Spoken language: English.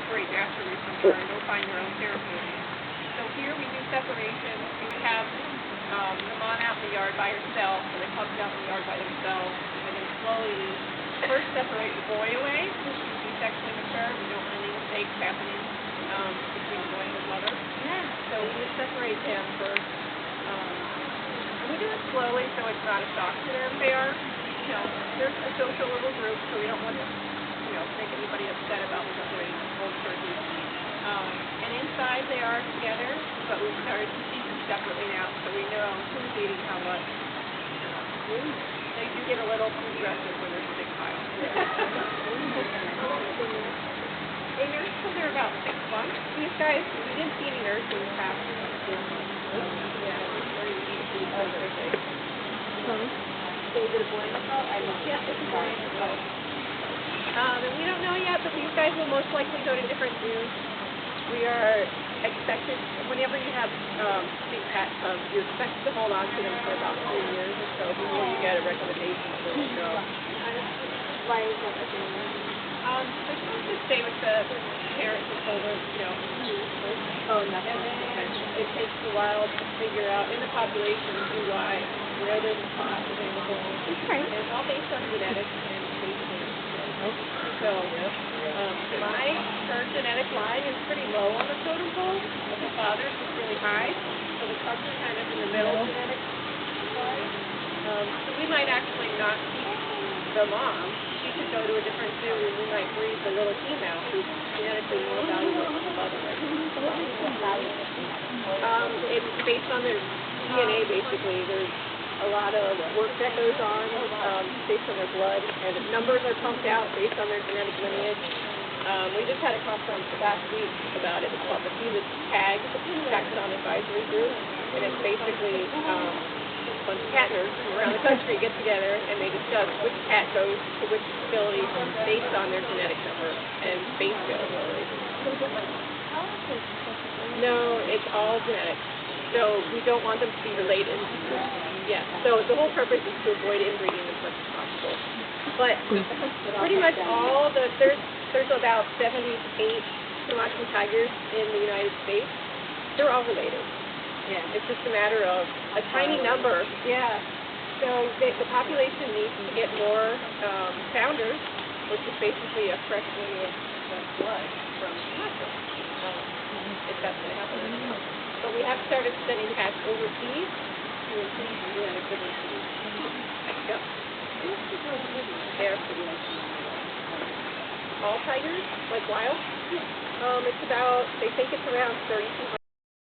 separate naturally from her and go find their own territory. So here we do separation. We have the mom out in the yard by herself, and the cubs out in the yard by themselves, and then slowly we first separate the boy away, because he's sexually mature. We don't want any mistakes happening between the boy and his mother. Yeah. So we just separate him first. We do it slowly, so it's not a shock to them. They are, there's a social little group, so we don't want to, make anybody upset about separating both turkeys. And inside they are together, but we've started to feed them separately now, so we know who's eating how much. They do get a little aggressive when there's a big pile. They nurse till they're about 6 months. These guys, we didn't see any nursing past. So is it a boy and a girl? Yes, it's a boy and a girl. And we don't know yet, but these guys will most likely go to different zoos. We are expected, whenever you have big pet cubs, you're expected to hold on to them for about 3 years or so before you get a recommendation for them to go. Why is that a thing? They're supposed to stay with the parents until they're, Oh, nothing. and then it takes a while to figure out in the population where there's a spot available. Okay. And it's all based on genetics and basically. So, her genetic line is pretty low on the totem pole, but the father's is really high. So the cubs are kind of in the middle genetic wise. So we might actually not keep the mom. She could go to a different zoo and we might breed the little female who's genetically more valuable than the mother. It's based on their DNA basically. There's a lot of work that goes on based on their blood, and numbers are pumped out based on their genetic lineage. We just had a conference last week about it. It's called the Felix Tag Taxon Advisory Group, and it's basically a bunch of cat nerds from around the country get together and they discuss which cat goes to which facility based on their genetic number and space availability. No, it's all genetic. So we don't want them to be related. Yeah. So the whole purpose is to avoid inbreeding as much as possible. But pretty much all there's about 78 Sumatran tigers in the United States. They're all related. Yeah. It's just a matter of a tiny number. Yeah. So the population needs to get more founders, which is basically a fresh lineage of blood from Sumatra. If that's going to happen. But we have started sending cats overseas to increase genetic diversity. Yep. They're pretty much all tigers, like wild. It's about, they think it's around 3,200.